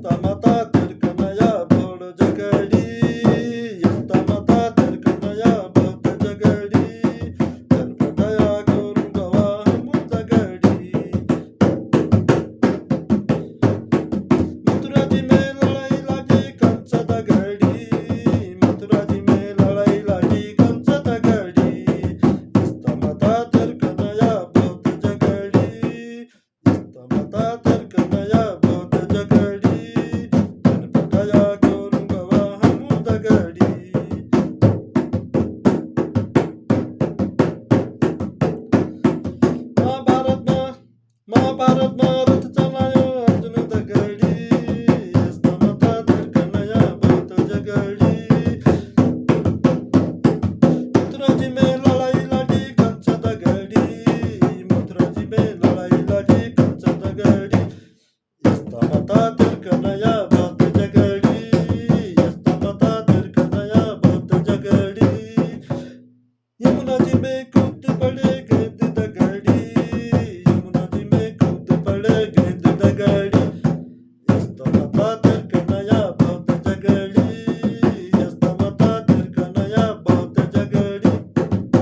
माता तिरकनया भोळ जगडी यस्ता माता तिरकनया भोत जगडी गणपतया करून गवा हमू जगडी मथुराजी में लड़ाई लागी कंस दगडी मथुराजी में लड़ाई लागी कंस दगडी यस्ता माता तिरकनया भोत जगडी यस्ता माता तिरकनया भोत जगडी गणपतया करून गवा हमू दगडी महाभारतमा रथ चालायो अर्जुन दगडी यस्ता माता तिरकनया भोत जगडी मथुराजी में लड़ाई लागी कंस दगडी मथुराजी में लड़ाई लागी कंस दगडी यस्ता माता तिरकनया